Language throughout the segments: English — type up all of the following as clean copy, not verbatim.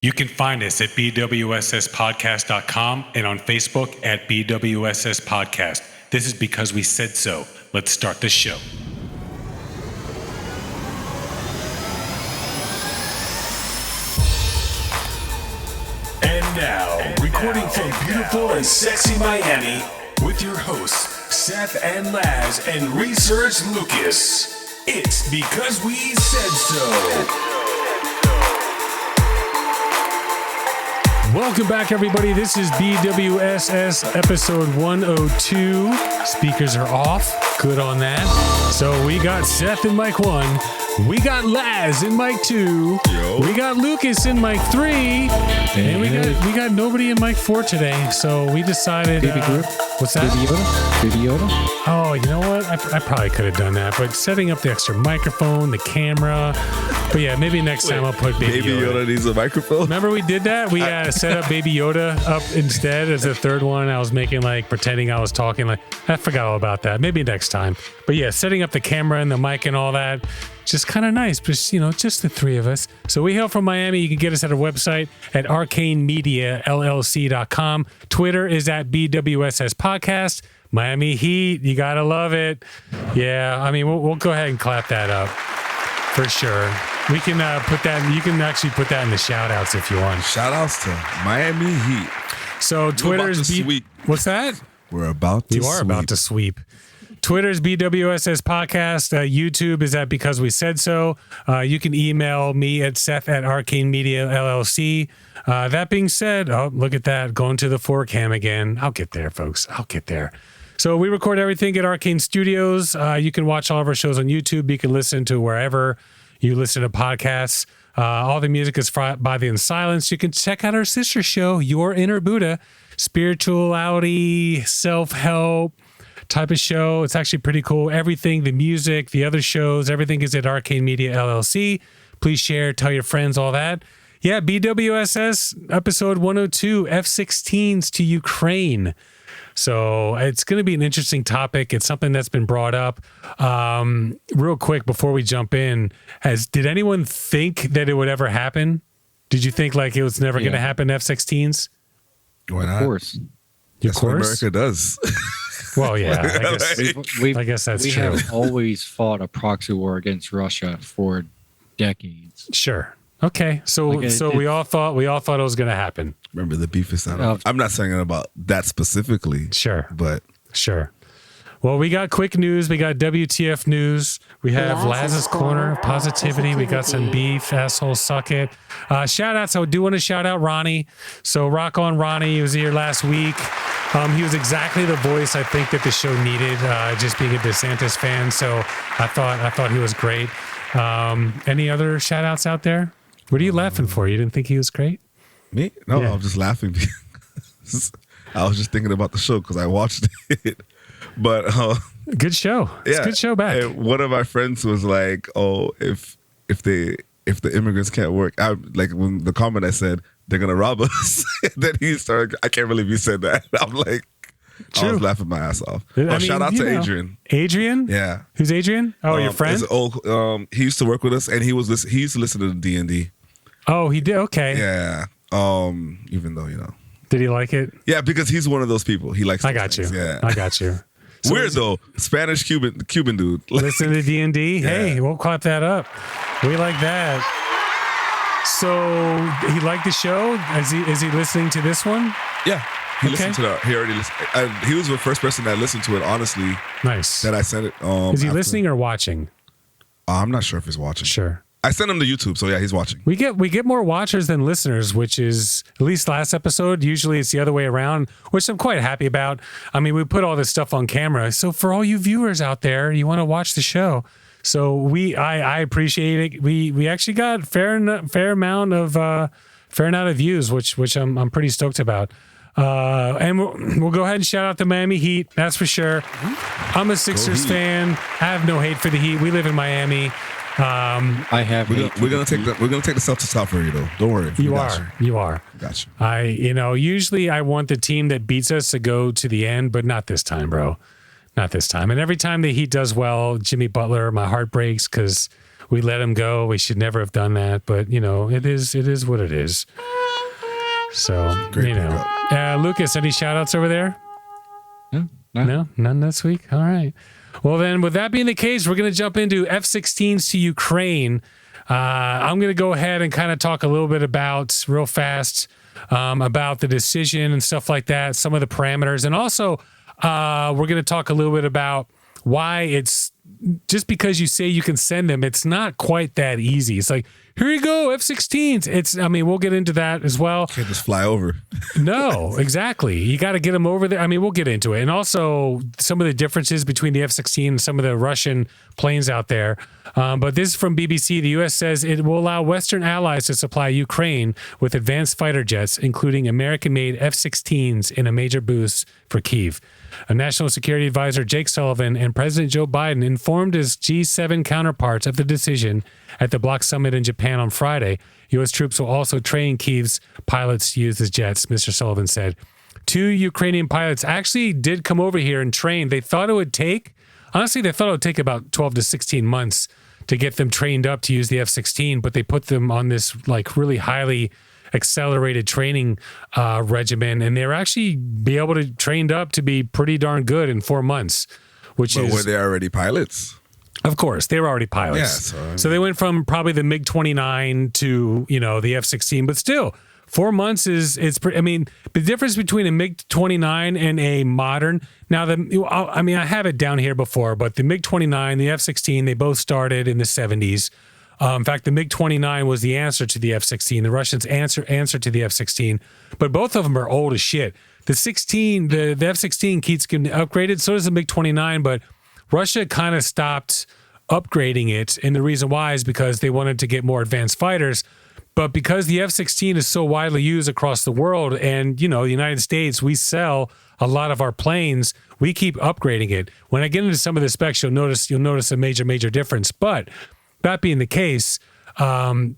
You can find us at BWSSpodcast.com and on Facebook at BWSS Podcast. This is because we said so. Let's start the show. And now, recording from beautiful and sexy Miami, with your hosts, Seth and Laz and Research Lucas. It's because we said so. Welcome back, everybody. This is BWSS episode 102. Speakers are off. Good on that. So we got Seth in mic 1. We got Laz in mic 2. Yo. We got Lucas in mic 3. And we got nobody in mic 4 today. So we decided... Baby group? What's that? Baby Yoda? Oh, you know what? I probably could have done that. But setting up the extra microphone, the camera... But yeah, maybe next time I'll put Baby Yoda. Needs a microphone. Remember we did that? We set up Baby Yoda up instead as the third one. I was making pretending I was talking. I forgot all about that. Maybe next time. But yeah, setting up the camera and the mic and all that, just kind of nice. Just, just the three of us. So we hail from Miami. You can get us at our website at arcanemediallc.com. Twitter is at BWSS Podcast. Miami Heat, you gotta love it. Yeah, I mean, we'll go ahead and clap that up for sure. We can put that. You can actually put that in the shout outs if you want. Shout outs to Miami Heat. So Twitter's sweep. What's that? We're about to You are sweep. about to sweep. Twitter's BWSS Podcast. YouTube is at Because We Said So. You can email me at Seth@ArcaneMediaLLC. That being said, oh, look at that. Going to the 4cam again. I'll get there, folks. I'll get there. So we record everything at Arcane Studios. You can watch all of our shows on YouTube. You can listen to wherever you listen to podcasts. All the music is by the In Silence. You can check out our sister show, Your Inner Buddha, spirituality, self-help type of show. It's actually pretty cool. Everything, the music, the other shows, everything is at Arcane Media LLC. Please share, tell your friends, all that. Yeah, BWSS episode 102, F-16s to Ukraine. So it's going to be an interesting topic. It's something that's been brought up. Real quick, before we jump in, did anyone think that it would ever happen? Did you think it was never going to happen, F-16s? Why not? Of course. That's what America does. Well, yeah. I guess that's we true. We have always fought a proxy war against Russia for decades. Sure. Okay. So we all thought it was going to happen. Remember, the beef is not. I'm not saying about that specifically. Sure. But sure. Well, we got quick news. We got WTF news. We have Laz's Corner of Positivity. We got some beef. Asshole, suck it. Shout outs. I do want to shout out Ronnie. So rock on Ronnie. He was here last week. He was exactly the voice I think that the show needed, just being a DeSantis fan. So I thought he was great. Any other shout outs out there? What are you laughing for? You didn't think he was great? Me? No, yeah. I was just laughing because I was just thinking about the show because I watched it. But good show. It's a good show back. And one of my friends was like, "Oh, if the immigrants can't work," when the comment I said they're gonna rob us, then he started. I can't believe you said that. I'm like, true. I was laughing my ass off. Shout out to Adrian. Adrian? Yeah. Who's Adrian? Oh, your friend? He used to work with us, and he used to listen to the D&D. Oh, he did. Okay. Yeah. Even though Did he like it? Yeah, because he's one of those people. He likes. I got you. Yeah. I got you. So weird though, Spanish Cuban dude. Listen to D&D. Yeah. Hey, we'll clap that up. We like that. So he liked the show. Is he listening to this one? Yeah, he listened to that. He already listened. He was the first person that listened to it. Honestly, nice. That I sent it. Is he listening or watching? I'm not sure if he's watching. Sure. I sent him to YouTube, so yeah, he's watching. We get more watchers than listeners, which is at least last episode. Usually it's the other way around, which I'm quite happy about. I mean, we put all this stuff on camera, so for all you viewers out there, you want to watch the show. So I appreciate it. We actually got fair amount of views, which I'm pretty stoked about. And we'll go ahead and shout out the Miami Heat. That's for sure. I'm a Sixers fan. I have no hate for the Heat. We live in Miami. I have. We're gonna take the Celtics out for you though. Don't worry. You are. Got you. Usually I want the team that beats us to go to the end, but not this time, bro. Not this time. And every time the Heat does well, Jimmy Butler, my heart breaks because we let him go. We should never have done that. But, it is what it is. So, Great pickup. Lucas, any shout outs over there? No. None this week. All right. Well, then, with that being the case, we're going to jump into F-16s to Ukraine. I'm going to go ahead and kind of talk a little bit about, real fast, about the decision and stuff like that, some of the parameters. And also, we're going to talk a little bit about why it's just because you say you can send them, it's not quite that easy. It's like, here you go, F-16s. We'll get into that as well. Can't just fly over. No, exactly. You got to get them over there. We'll get into it. And also some of the differences between the F-16 and some of the Russian planes out there. But this is from BBC. The U.S. says it will allow Western allies to supply Ukraine with advanced fighter jets, including American-made F-16s, in a major boost for Kyiv. A national security advisor, Jake Sullivan, and President Joe Biden informed his G7 counterparts of the decision at the bloc summit in Japan on Friday. U.S. troops will also train Kyiv's pilots to use the jets, Mr. Sullivan said. 2 Ukrainian pilots actually did come over here and train. They thought it would take about 12 to 16 months to get them trained up to use the F-16, but they put them on this really highly accelerated training regimen, and they're actually be able to trained up to be pretty darn good in 4 months. Were they already pilots? Of course, they were already pilots. Yeah, so they went from probably the MiG-29 to the F-16, but still 4 months the difference between a MiG-29 and a modern. Now, I have it down here before, but the MiG-29, the F-16, they both started in the 70s. In fact, the MiG-29 was the answer to the F-16, the Russians' answer to the F-16, but both of them are old as shit. The F-16 keeps getting upgraded, so does the MiG-29, but Russia kind of stopped upgrading it, and the reason why is because they wanted to get more advanced fighters. But because the F-16 is so widely used across the world, and the United States, we sell a lot of our planes, we keep upgrading it. When I get into some of the specs, you'll notice a major difference. But that being the case, being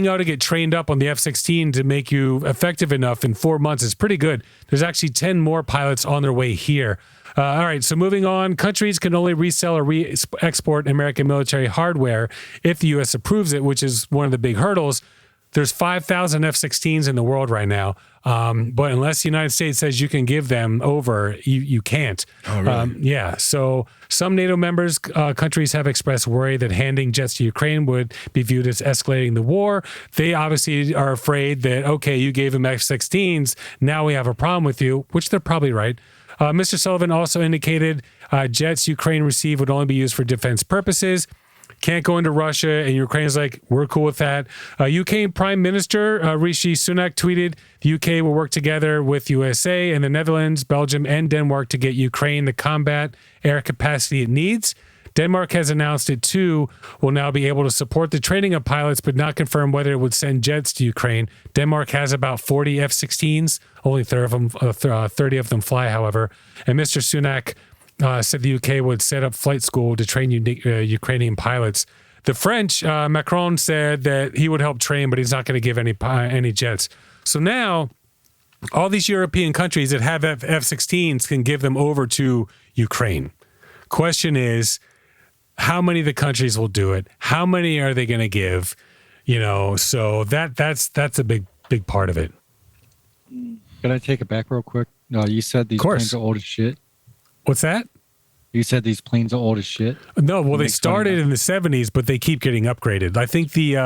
able to get trained up on the F-16 to make you effective enough in 4 months is pretty good. There's actually 10 more pilots on their way here. All right, so moving on, countries can only resell or re-export American military hardware if the U.S. approves it, which is one of the big hurdles. There's 5,000 F-16s in the world right now, but unless the United States says you can give them over, you can't. Oh, really? So some NATO countries have expressed worry that handing jets to Ukraine would be viewed as escalating the war. They obviously are afraid that, okay, you gave them F-16s, now we have a problem with you, which they're probably right. Mr. Sullivan also indicated jets Ukraine received would only be used for defense purposes. Can't go into Russia, and Ukraine's like, we're cool with that. UK Prime Minister Rishi Sunak tweeted, the UK will work together with USA and the Netherlands, Belgium, and Denmark to get Ukraine the combat air capacity it needs. Denmark has announced it too will now be able to support the training of pilots, but not confirm whether it would send jets to Ukraine. Denmark has about 40 F-16s. Only 30 of them fly, however. And Mr. Sunak said the UK would set up flight school to train Ukrainian pilots. The French, Macron said that he would help train, but he's not going to give any jets. So now all these European countries that have F-16s can give them over to Ukraine. Question is, how many of the countries will do it? How many are they going to give? So that's a big part of it. Can I take it back real quick? No, you said these planes are old as shit. What's that? You said these planes are old as shit. No, well, they started in the 70s, but they keep getting upgraded. I think the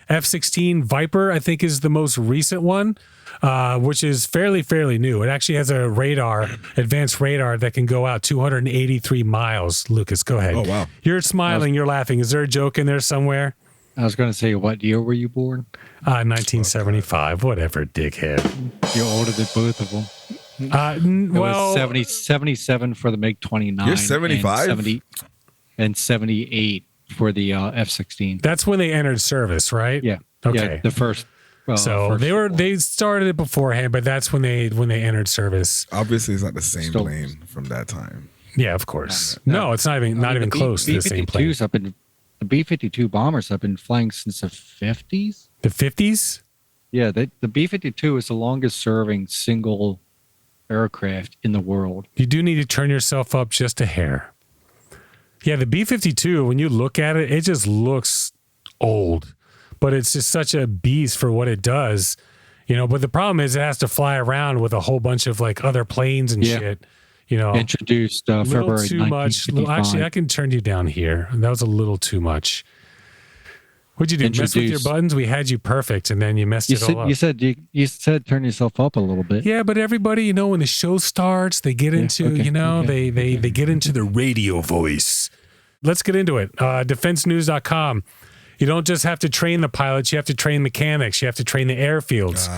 F-16 Viper, I think, is the most recent one, which is fairly new. It actually has a advanced radar that can go out 283 miles. Lucas, go ahead. Oh, wow. You're smiling, you're laughing. Is there a joke in there somewhere? I was going to say, what year were you born? 1975, whatever, dickhead. You're older than both of them. It was 77 for the MiG-29. You're 75? And 78 for the F-16. That's when they entered service, right? Yeah. Okay. Yeah, the first. So they started it beforehand, but that's when they entered service. Obviously, it's not the same plane from that time. Yeah, of course. No, it's not even close to the same plane. The B-52 bombers have been flying since the 50s. The 50s? Yeah, the B-52 is the longest serving single aircraft in the world. You do need to turn yourself up just a hair. Yeah, the B-52, when you look at it, it just looks old, but it's just such a beast for what it does, but the problem is it has to fly around with a whole bunch of like other planes and shit, Introduced little February too much. 1955. Actually, I can turn you down here. That was a little too much. What'd you do? Mess with your buttons? We had you perfect, and then you messed it all up. You said turn yourself up a little bit. Yeah, but everybody, when the show starts, they get into, they get into the radio voice. Let's get into it. DefenseNews.com. You don't just have to train the pilots; you have to train mechanics. You have to train the airfields.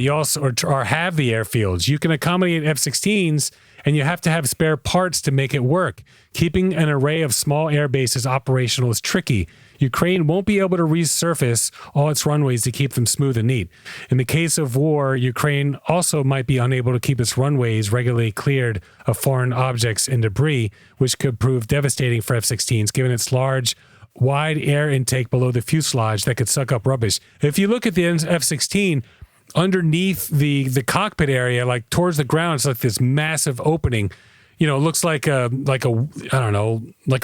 You also or have the airfields. You can accommodate F-16s, and you have to have spare parts to make it work. Keeping an array of small air bases operational is tricky. Ukraine won't be able to resurface all its runways to keep them smooth and neat. In the case of war, Ukraine also might be unable to keep its runways regularly cleared of foreign objects and debris, which could prove devastating for F-16s, given its large, wide air intake below the fuselage that could suck up rubbish. If you look at the F-16, underneath the cockpit area, like towards the ground, it's like this massive opening. It looks like a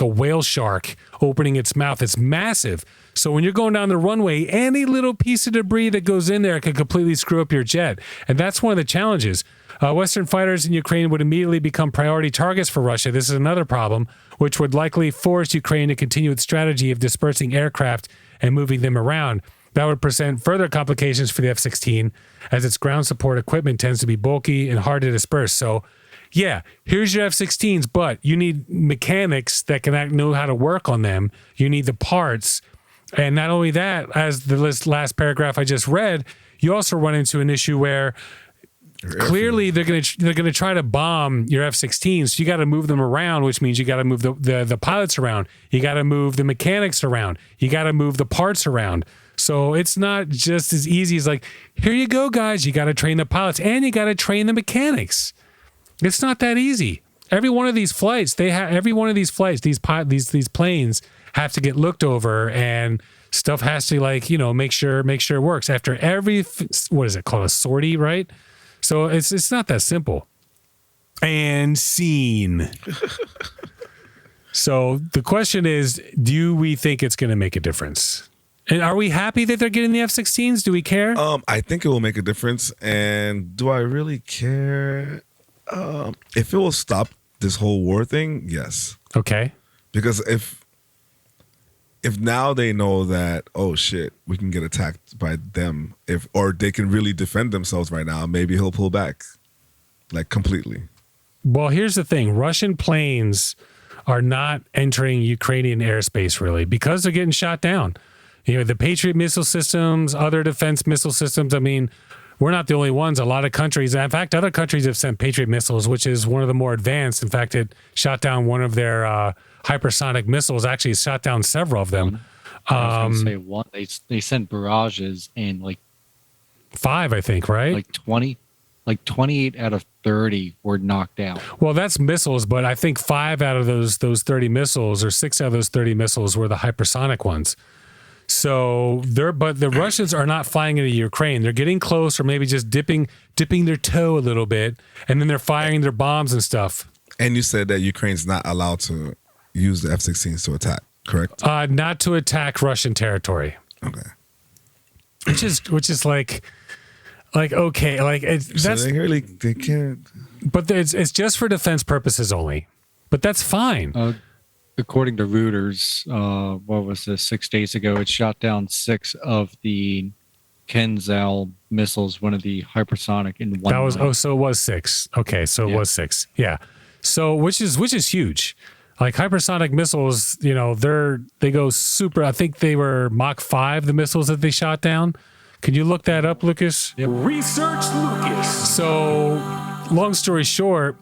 whale shark opening its mouth. It's massive. So when you're going down the runway, any little piece of debris that goes in there could completely screw up your jet. And that's one of the challenges. Western fighters in Ukraine would immediately become priority targets for Russia. This is another problem, which would likely force Ukraine to continue its strategy of dispersing aircraft and moving them around. That would present further complications for the F-16, as its ground support equipment tends to be bulky and hard to disperse. So, yeah, here's your F-16s, but you need mechanics that can know how to work on them. You need the parts. And not only that, as the last paragraph I just read, you also run into an issue where clearly they're going to try to bomb your F-16s. So you got to move them around, which means you got to move the pilots around. You got to move the mechanics around. You got to move the parts around. So it's not just as easy as like, here you go, guys. You got to train the pilots and you got to train the mechanics. It's not that easy. Every one of these flights, these planes have to get looked over, and stuff has to make sure it works after every what is it called, a sortie, right? So it's not that simple. And scene. So the question is, do we think it's going to make a difference? And are we happy that they're getting the F-16s? Do we care? I think it will make a difference. And do I really care? If it will stop this whole war thing, yes. Okay. Because if now they know that, oh shit, we can get attacked by them, or they can really defend themselves right now, maybe he'll pull back, like completely. Well, here's the thing: Russian planes are not entering Ukrainian airspace really because they're getting shot down. The Patriot missile systems, other defense missile systems. I mean, we're not the only ones. A lot of countries, in fact, other countries have sent Patriot missiles, which is one of the more advanced. In fact, it shot down one of their hypersonic missiles. Actually, it shot down several of them. I was going to say one. They sent barrages and like 5, I think, right? Like 20. Like 28 out of 30 were knocked out. Well, that's missiles, but I think 5 out of those 30 missiles, or 6 out of those 30 missiles, were the hypersonic ones. So but the Russians are not flying into Ukraine. They're getting close, or maybe just dipping their toe a little bit, and then they're firing their bombs and stuff. And you said that Ukraine's not allowed to use the F-16s to attack, correct? Not to attack Russian territory. Okay. Which is like okay, like that's they can't. But it's just for defense purposes only. But that's fine. According to Reuters, what was this? 6 days ago, it shot down 6 of the Kinzhal missiles, one of the hypersonic in one. That was so it was 6. Okay, so it was 6. Yeah. So which is huge. Like hypersonic missiles, they go super. I think they were Mach 5, the missiles that they shot down. Can you look that up, Lucas? Yep. Research Lucas. So, long story short,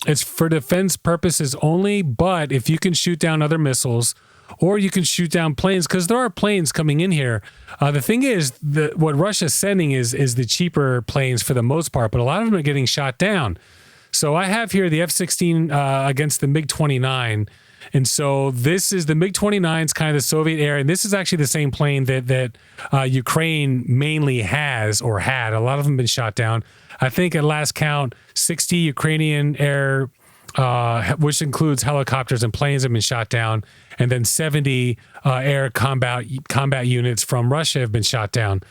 it's for defense purposes only, but if you can shoot down other missiles, or you can shoot down planes, because there are planes coming in here. The thing is, what Russia's sending is the cheaper planes for the most part, but a lot of them are getting shot down. So I have here the F-16 against the MiG-29. And so this is the MiG-29's kind of the Soviet era, and this is actually the same plane that Ukraine mainly has or had. A lot of them have been shot down. I think at last count, 60 Ukrainian air which includes helicopters and planes, have been shot down, and then 70 air combat units from Russia have been shot down.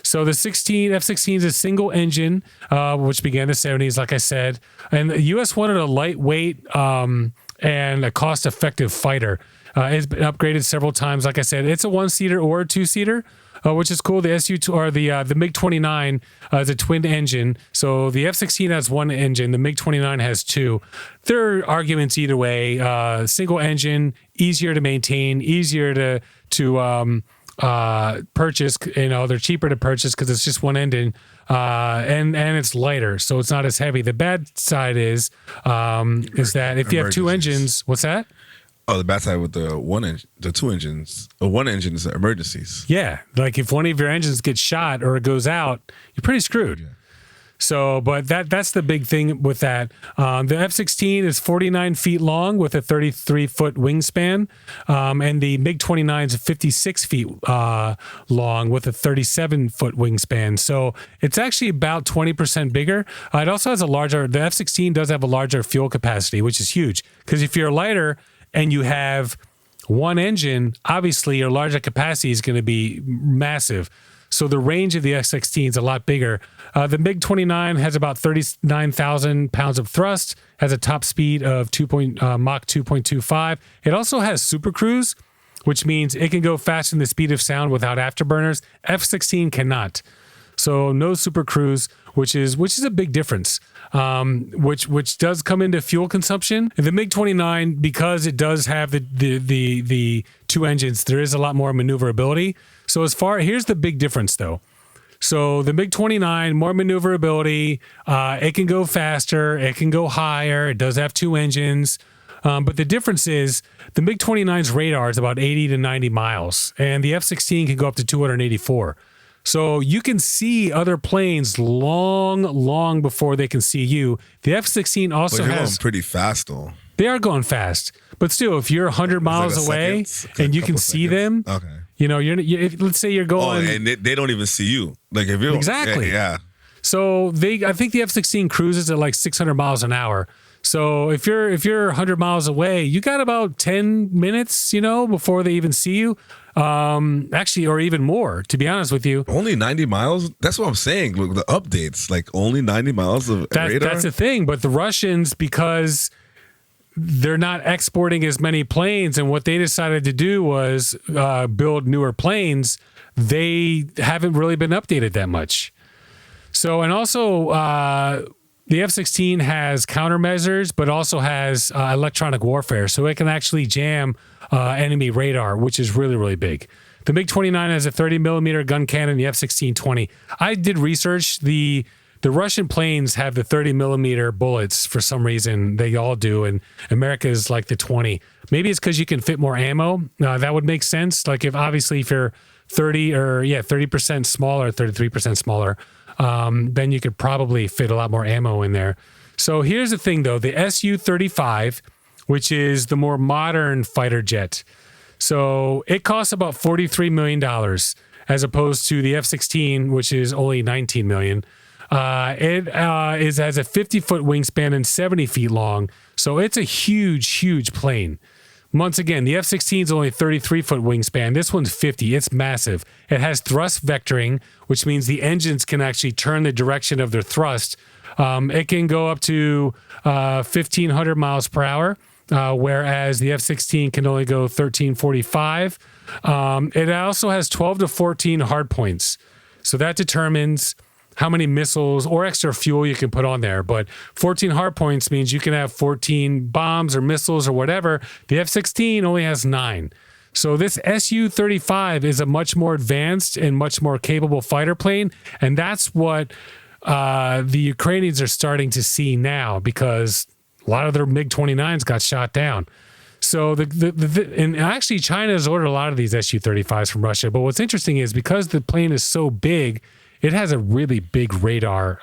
So the F-16 is a single engine, which began in the 70s, like I said, and the U.S. wanted a lightweight and a cost-effective fighter. It's been upgraded several times. Like I said, it's a one-seater or a two-seater, which is cool. The Su-2 or the MiG-29 is a twin engine. So the F-16 has one engine. The MiG-29 has two. There are arguments either way. Single engine, easier to maintain, easier to purchase. They're cheaper to purchase because it's just one engine, and it's lighter, so it's not as heavy. The bad side is that if you have two engines, what's that? Oh, the bad side with the two engines. One engine is emergencies. Yeah, like if one of your engines gets shot or it goes out, you're pretty screwed. Yeah. So, but that's the big thing with that. The F-16 is 49 feet long with a 33-foot wingspan, and the MiG-29 is 56 feet long with a 37-foot wingspan. So it's actually about 20% bigger. It also has the F-16 does have a larger fuel capacity, which is huge, because if you're lighter and you have one engine, obviously your larger capacity is going to be massive. So the range of the F-16 is a lot bigger. The MiG-29 has about 39,000 pounds of thrust, has a top speed of Mach 2.25. It also has Super Cruise, which means it can go faster than the speed of sound without afterburners. F-16 cannot. So no Super Cruise, which is a big difference. Which does come into fuel consumption. And the MiG-29, because it does have the two engines, there is a lot more maneuverability. So here's the big difference though. So the MiG-29, more maneuverability, it can go faster, it can go higher, it does have two engines. But the difference is the MiG-29's radar is about 80 to 90 miles, and the F-16 can go up to 284. So you can see other planes long before they can see you. The F-16 also But you're going pretty fast though. They are going fast, but still, if you're 100 miles away and you can see them, okay. Let's say you're going, and they don't even see you. Like if you're exactly, yeah. So I think the F-16 cruises at like 600 miles an hour. So if you're 100 miles away, you got about 10 minutes, before they even see you. Actually, or even more, to be honest with you. Only 90 miles? That's what I'm saying. Look, the updates, like only 90 miles of radar. That's the thing. But the Russians, because they're not exporting as many planes, and what they decided to do was build newer planes, they haven't really been updated that much. So, and also, the F-16 has countermeasures, but also has electronic warfare, so it can actually jam enemy radar, which is really, really big. The MiG-29 has a 30-millimeter gun cannon, the F-16 20. I did research. The Russian planes have the 30-millimeter bullets for some reason. They all do, and America is like the 20. Maybe it's because you can fit more ammo. That would make sense. Like if you're 30% smaller, 33% smaller, then you could probably fit a lot more ammo in there. So here's the thing, though. The Su-35, which is the more modern fighter jet, so it costs about $43 million as opposed to the F-16, which is only $19 million. It has a 50-foot wingspan and 70 feet long, so it's a huge plane. Once again, the F-16 is only 33-foot wingspan. This one's 50. It's massive. It has thrust vectoring, which means the engines can actually turn the direction of their thrust. It can go up to 1,500 miles per hour, whereas the F-16 can only go 1,345. It also has 12 to 14 hard points. So that determines how many missiles or extra fuel you can put on there. But 14 hard points means you can have 14 bombs or missiles or whatever. The F-16 only has 9. So this Su-35 is a much more advanced and much more capable fighter plane. And that's what the Ukrainians are starting to see now, because a lot of their MiG-29s got shot down. So and actually China has ordered a lot of these Su-35s from Russia. But what's interesting is because the plane is so big, it has a really big radar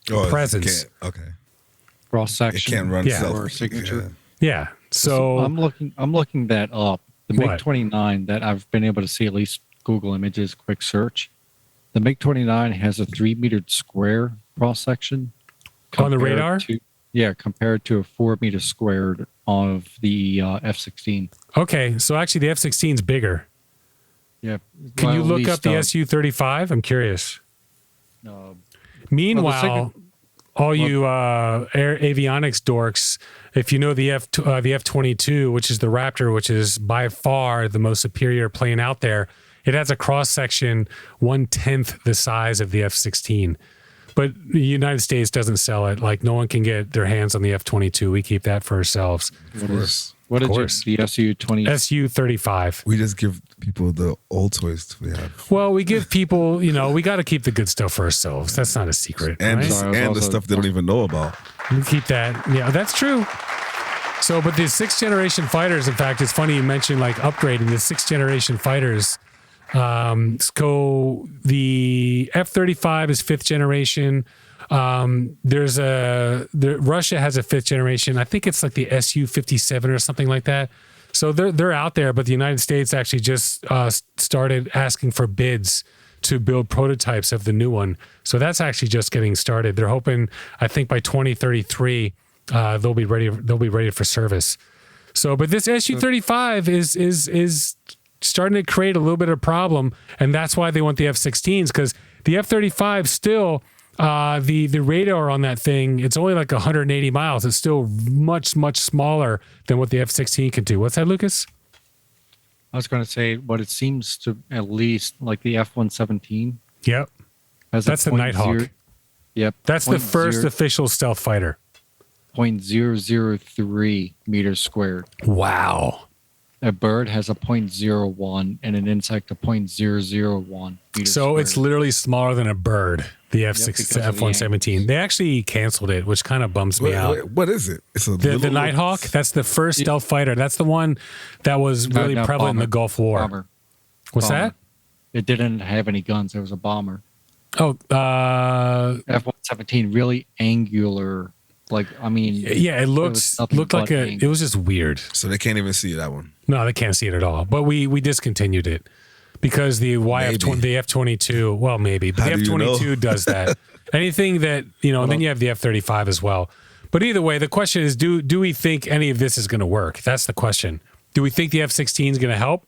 presence. Okay. Cross section. It can't run or signature. Yeah. So I'm looking that up. The MiG-29 that I've been able to see, at least Google Images, quick search. The MiG-29 has a 3-meter square cross section on the radar. compared to a 4 meter squared of the F-16. Okay, so actually the F-16 is bigger. Yeah. Can Well, you at look least, up the Su-35? I'm curious. Meanwhile, all you avionics dorks, if you know the F-22, which is the Raptor, which is by far the most superior plane out there, it has a cross section 1/10 the size of the F-16. But the United States doesn't sell it. Like, no one can get their hands on the F-22. We keep that for ourselves. What Of is course. the Su-20? Su-35. We just give people the old toys we have. Well, we give people, we got to keep the good stuff for ourselves. That's not a secret. And, right? Sorry, I was and the also- stuff they don't even know about. We keep that. Yeah, that's true. So, but the 6th generation fighters, in fact, it's funny you mentioned like upgrading the 6th generation fighters. So the F-35 is 5th generation. Russia has a 5th generation. I think it's like the Su-57 or something like that. So they're out there, but the United States actually just started asking for bids to build prototypes of the new one. So that's actually just getting started. They're hoping, I think by 2033, they'll be ready for service. So, but this Su-35 is starting to create a little bit of problem, and that's why they want the F-16s, because the F-35 still, the radar on that thing, it's only like 180 miles. It's still much, much smaller than what the F-16 can do. What's that, Lucas? I was going to say, what it seems to, at least like the F-117. Yep. Has That's the Nighthawk. Yep. That's the first official stealth fighter. 0.003 meters squared. Wow. A bird has a 0.01 and an insect a 0.001 meters So squared. it's literally smaller than a bird, the because of the F-117. They actually canceled it, which kind of bums me out. What is it? It's a The Nighthawk, that's the first stealth fighter. That's the one that was really prevalent in the Gulf War. Bomber. What's Bomber. that? It didn't have any guns. It was a bomber. Oh, F-117, really angular. Like, I mean, yeah, it was nothing looked like but it was just weird. So they can't even see that one. No, they can't see it at all. But we discontinued it because the the F-22, well, maybe, but How the do you know? F-22 does that. Anything that, and then you have the F-35 as well. But either way, the question is, do we think any of this is going to work? That's the question. Do we think the F-16 is going to help?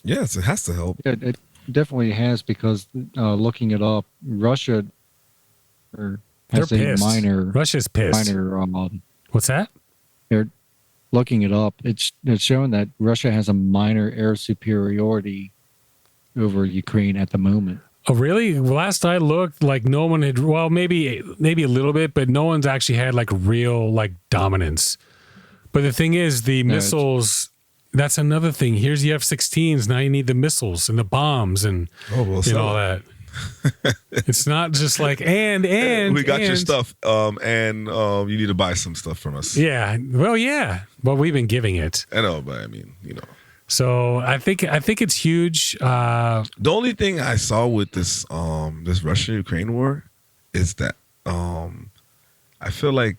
Yes, it has to help. it definitely has, because looking it up, Russia They're has a pissed. minor. Russia's pissed. What's that? They're looking it up. It's showing that Russia has a minor air superiority over Ukraine at the moment. Oh, really? Last I looked, like no one had. Well, maybe a little bit, but no one's actually had like real like dominance. But the thing is, the missiles. That's another thing. Here's the F-16s. Now you need the missiles and the bombs and all that. It's not just like and we got your stuff, and you need to buy some stuff from us. Yeah. Well, yeah. But we've been giving it. I know, but I mean, So I think it's huge. The only thing I saw with this this Russia-Ukraine war is that I feel like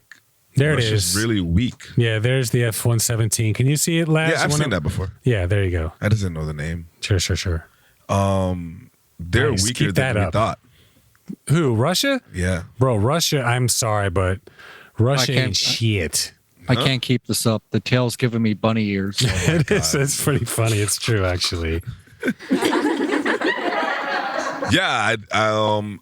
There it Russia's is. really weak. Yeah, there's the F-117. Can you see it, Laz? Yeah, I've seen that before. Yeah, there you go. I just didn't know the name. Sure. They're Nice. weaker Keep than that we up. thought. Who? Russia? Yeah. Bro, Russia, I'm sorry, but Russia can't- ain't shit. I can't keep this up. The tail's giving me bunny ears. It is. It's pretty funny. It's true, actually. Yeah, I'm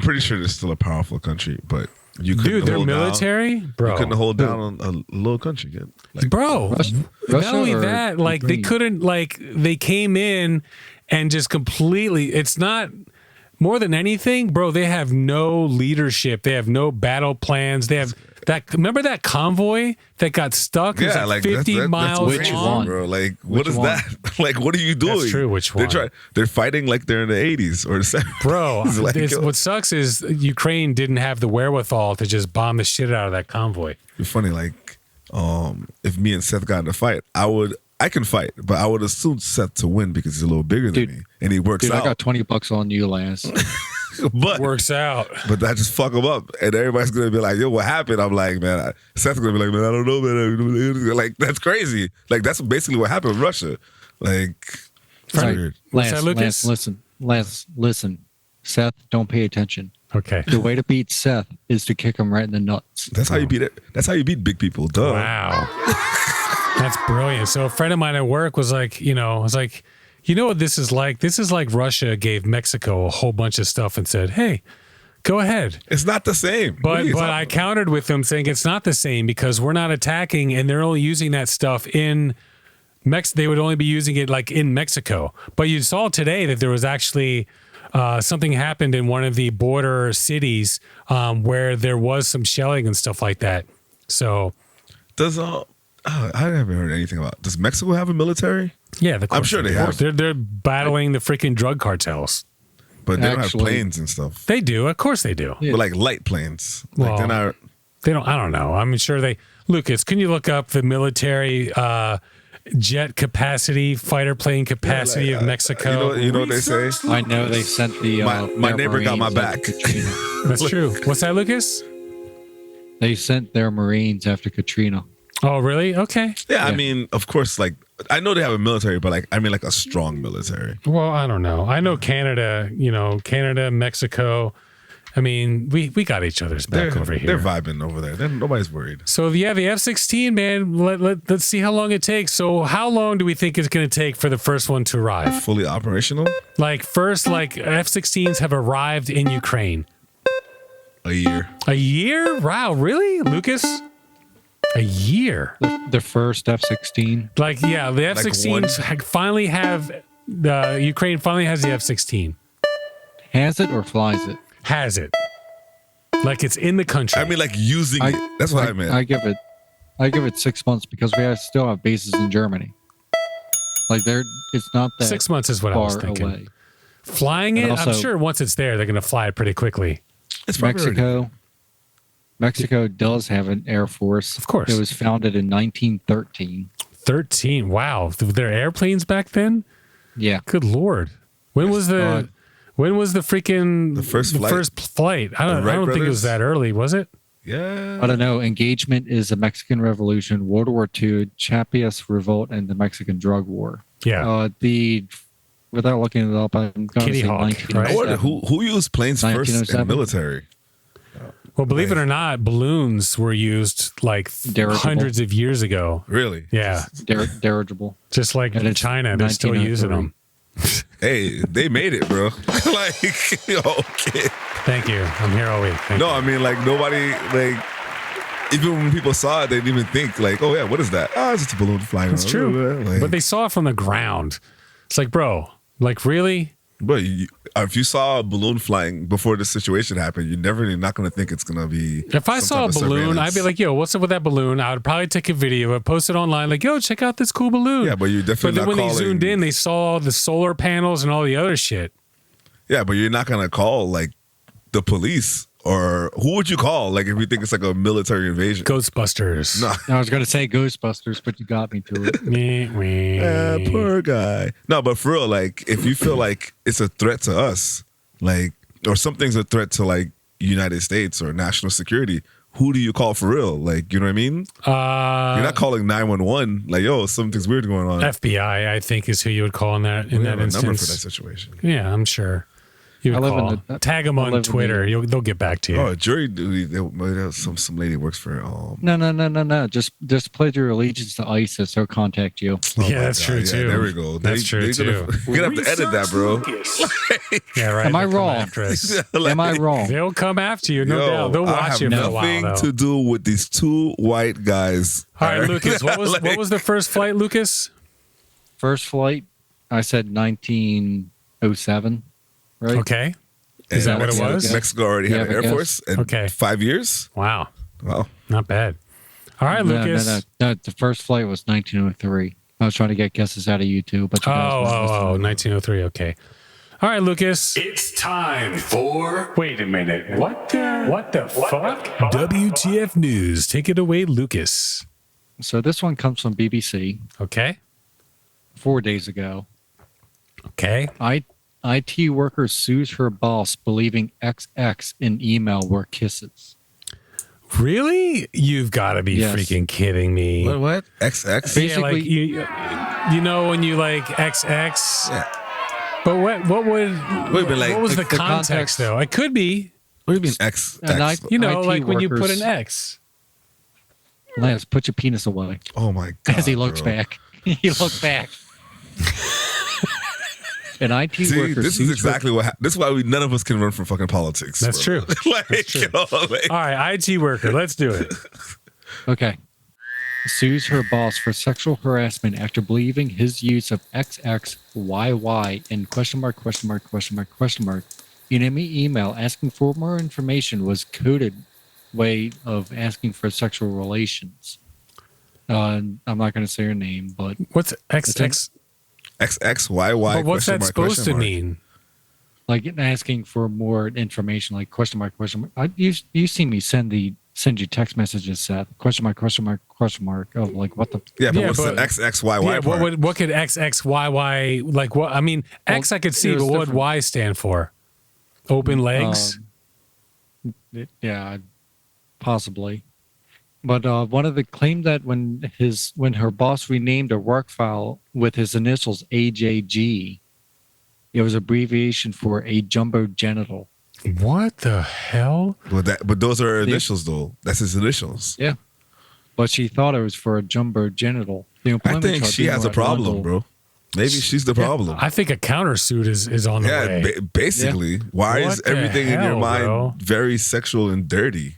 pretty sure they're still a powerful country, but you couldn't Dude, they're hold military? down. Bro. You couldn't hold down a little country, kid. Like, Bro, Russia not only or that, like they Ukraine? couldn't, like they came in and just completely, it's not more than anything, bro, they have no leadership. They have no battle plans. They have that, remember that convoy that got stuck? It was yeah, like like 50 miles Which long? one? bro? Like, Which what is one? that? Like, what are you doing? That's true, which one? They're fighting like they're in the 80s or the 70s. Bro, Like, what sucks is Ukraine didn't have the wherewithal to just bomb the shit out of that convoy. It's funny, like, if me and Seth got in a fight, I can fight, but I would assume Seth to win because he's a little bigger than Dude. me, and he works Dude, out. I got $20 on you, Laz. but Works out. But that just fuck him up, and everybody's gonna be like, "Yo, what happened?" I'm like, "Man," Seth's gonna be like, "Man, I don't know, man." Like, that's crazy. Like, that's basically what happened with Russia. Like, it's Right. weird. What's that, Lucas? Laz, listen. Seth, don't pay attention. Okay. The way to beat Seth is to kick him right in the nuts. That's how you beat it. That's how you beat big people. Duh. Wow. That's brilliant. So a friend of mine at work was like, you know what this is like? This is like Russia gave Mexico a whole bunch of stuff and said, hey, go ahead. It's not the same. But I countered with them saying it's not the same because we're not attacking and they're only using that stuff in They would only be using it like in Mexico. But you saw today that there was actually something happened in one of the border cities where there was some shelling and stuff like that. So I haven't heard anything about. Does Mexico have a military? Yeah, I'm sure they have. They're battling the freaking drug cartels. But they don't have planes and stuff. They do, of course they do. But like light planes. Well, Like they're not. They don't. I don't know. I'm sure they. Lucas, can you look up the military jet capacity, fighter plane capacity of Mexico? You know what they say? I know they sent the My neighbor got my Marines back. after Katrina. That's true. What's that, Lucas? They sent their Marines after Katrina. Oh, really? Okay. Yeah, I mean, of course, like I know they have a military, but like I mean, like a strong military. Well, I don't know. I know Canada. Canada, Mexico. I mean, we got each other's back over here. They're vibing over there. Nobody's worried. So yeah, the F-16, man. Let's see how long it takes. So how long do we think it's going to take for the first one to arrive? Fully operational? Like F-16s have arrived in Ukraine. A year. A year? Wow, really, Lucas? A year. The first F-16. Like, yeah, the F-16s finally have. Ukraine finally has the F-16. Has it or flies it? Has it? Like it's in the country. I mean, like using it. That's what I meant. I give it 6 months because we still have bases in Germany. Like it's not that 6 months is what I was far thinking. away. Flying it, also, I'm sure once it's there, they're going to fly it pretty quickly. It's probably Mexico does have an air force. Of course. It was founded in 1913. 13. Wow. There airplanes back then? Yeah. Good Lord. When was the freaking The first flight? I don't think it was that early, was it? Yeah. I don't know. Engagement is the Mexican Revolution, World War II, Chiapas Revolt, and the Mexican Drug War. Yeah. Without looking it up, I'm going to Kitty say Hawk, 1907. I wonder who used planes first in the 1907. military. Well, believe it or not, balloons were used like Dirigible. hundreds of years ago. Really? Yeah. Dirigible. Just like And in it's China, they're still using 1903. them. Hey, they made it, bro. Like, okay. Thank you. I'm here all week. Thank No, you. I mean, like nobody, like, even when people saw it, they didn't even think, like, oh yeah, what is that? Oh, it's just a balloon flying. It's true. Like, But they saw it from the ground. It's like, bro, like really? but if you saw a balloon flying before this situation happened, you're not going to think it's going to be. If I saw a some type of balloon, I'd be surveillance. like, yo, what's up with that balloon? I would probably take a video and post it online, like, yo, check out this cool balloon. Yeah, but you're definitely But then not when calling. they zoomed in, they saw the solar panels and all the other shit. Yeah, but you're not going to call like the police, or who would you call? Like if you think it's like a military invasion. Ghostbusters. No. I was going to say Ghostbusters, but you got me to it. Meh, meh. Poor guy. No, but for real, like if you feel like it's a threat to us, like, or something's a threat to like United States or national security, who do you call for real? Like, you know what I mean? You're not calling 911. Like, yo, something's weird going on. FBI, I think, is who you would call in that We have a instance. number for that situation. Yeah, I'm sure. You would I live in call. the- Tag them I on live in Twitter. the- They'll get back to you. Oh, jury duty. Some lady works for. No. Just pledge your allegiance to ISIS. They'll contact you. Yeah, that's true Yeah, too. there we go. That's true too. You're gonna have to edit that, bro. Yeah, right. Am I They'll come wrong? after us. Am I wrong? They'll come after you, no doubt. They'll I watch have you for a while, nothing though. to do with these two white guys. All right, Lucas. What was Like- the first flight, Lucas? First flight, I said 1907, right? Okay. Is And that what it Mexico- was? Mexico already Yeah, had an I Air guess. Force in Okay. 5 years. Wow. Wow. Not bad. All right, Lucas. No. The first flight was 1903. I was trying to get guesses out of YouTube, but you guys Oh, 1903. Okay. All right, Lucas. It's time for Wait a minute. What the fuck? WTF News. Take it away, Lucas. So this one comes from BBC Okay. 4 days ago. Okay. IT worker sues her boss believing XX in email were kisses. Really? You've got to be Yes. freaking kidding me. What? XX? Yeah, like you know when you like XX. Yeah. But what Wait, but like what was the the context context- though? It could be. What do you mean X? An X? You know, IT like when you put workers- an X. Lance, put your penis away. Oh my god! As he looks bro. back. He looked back. An IT See, worker. this is exactly what. This is why none of us can run from fucking politics. That's bro. true. Like, That's true. yo, like- All right, IT worker, let's do it. Okay. Sues her boss for sexual harassment after believing his use of XXYY in in an email asking for more information was coded way of asking for sexual relations. I'm not going to say her name, but What's XX? XXYY. But what's that supposed to mean? like asking for more information, like question mark. You see me send you text messages, Seth. Question mark of like what the Yeah, but Yeah, what's but- the XXYY Yeah, part? what could XXYY like? What I mean, X I could see, it was but what would different. Y stand for? Open legs. Yeah, possibly. But one of the claimed that when her boss renamed a work file with his initials AJG, it was abbreviation for a jumbo genital. What the hell? But those are her initials, though. That's his initials. Yeah. But she thought it was for a jumbo genital. The I employment think chart she didn't has a write problem, Lindell. bro. Maybe she's the problem. I think a countersuit is on the Yeah, way. basically. Why What is the everything in your hell, mind bro? very sexual and dirty?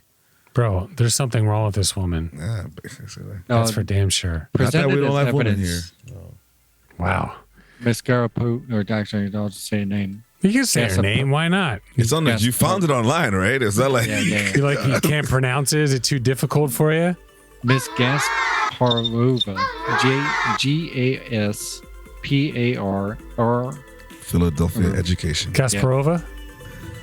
Bro, there's something wrong with this woman. Yeah, basically. That's for damn sure. Not that we presented don't as have women evidence. here. Wow. Miss Garapo, or actually, I'll just say a name. You can say Yes, her name. Why not? It's on the. Yes. You found it online, right? Is that like? Yeah. You like you can't pronounce it? Is it too difficult for you? Miss Gasparova, GASPAR, Philadelphia education. Kasparova?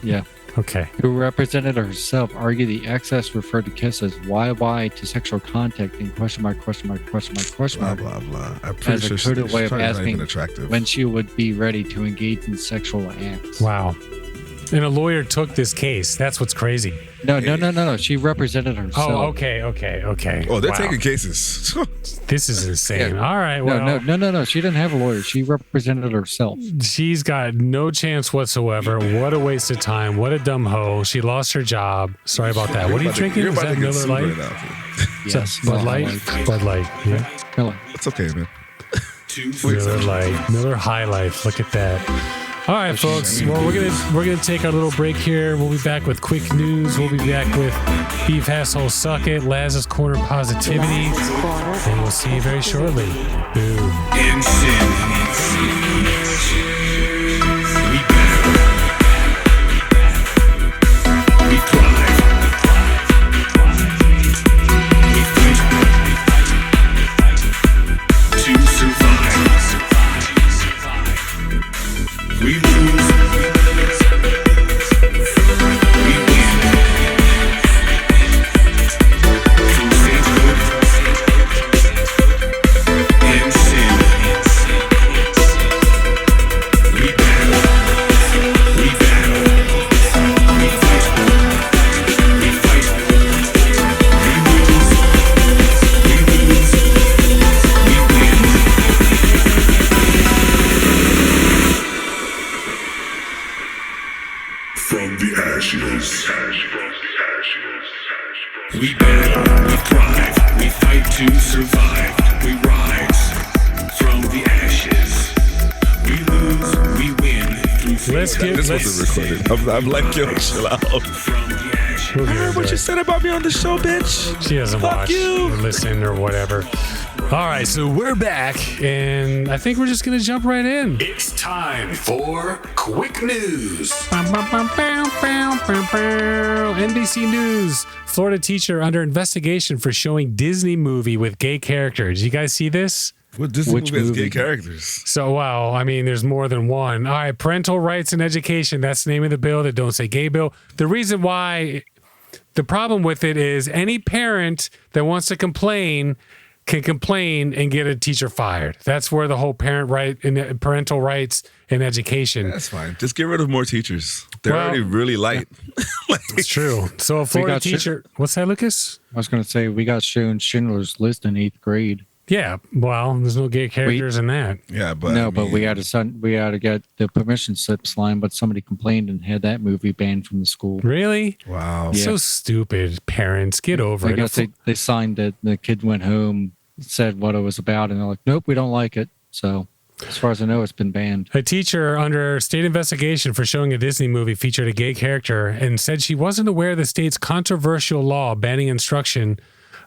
yeah, Okay. who represented herself, argued the excess referred to kiss as YY to sexual contact in question mark. Blah blah blah. I'm pretty As a sure coded she's way of probably not asking even attractive. when she would be ready to engage in sexual acts. Wow. And a lawyer took this case. That's what's crazy. No. She represented herself. Oh, okay. Oh, they're Wow. taking cases. This is insane. Yeah. All right. Well, No. She didn't have a lawyer. She represented herself. she's got no chance whatsoever. What a waste of time. What a dumb hoe. She lost her job. Sorry about that. What are you drinking? You're Is about that to get Miller sued Lite? right now. Is that Bud Light? Bud Light. Yeah. Miller. It's okay, man. Miller Light. Miller High Life. Look at that. All right, folks. Well, we're gonna take our little break here. We'll be back with quick news. We'll be back with Beef Asshole Suck It, Laz's Corner Positivity, and we'll see you very shortly. Boom. In sin, we battle, we thrive, we fight to survive. We lose, we win. Through sainthood and sin. We battle, we battle, we fight, we fight. We lose, we win. From the ashes, we battle, we thrive, we fight to survive, we rise from the ashes, we lose, we win through Let's faith. get- This let's- wasn't recorded. I'm like, yo, chill out. From the ashes, We'll get into it. said about me on the show, bitch. She doesn't watch or listen or whatever. All right, so we're back, and I think we're just gonna jump right in. it's time for quick news. NBC News: Florida teacher under investigation for showing Disney movie with gay characters. You guys see this? What Disney Which movie has movie? gay characters? So, well, I mean, there's more than one. All right, parental rights and education. That's the name of the bill. That don't say gay bill. The reason why, the problem with it is any parent that wants to complain can complain and get a teacher fired. That's where the whole parent right and parental rights and education. That's fine. Just get rid of more teachers. They're Well- already really light. It's true. So a Florida got teacher, what's that, Lucas? I was going to say we got shown Schindler's List in 8th grade. Yeah, well, there's no gay characters in that. Yeah, but no, I but we mean, had to get the permission slip signed, but somebody complained and had that movie banned from the school. Really? wow. So stupid. Parents, get over I it. guess they signed it. The kid went home, said what it was about, and they're like, nope, we don't like it. So as far as I know, it's been banned. A teacher under state investigation for showing a Disney movie featured a gay character and said she wasn't aware of the state's controversial law banning instruction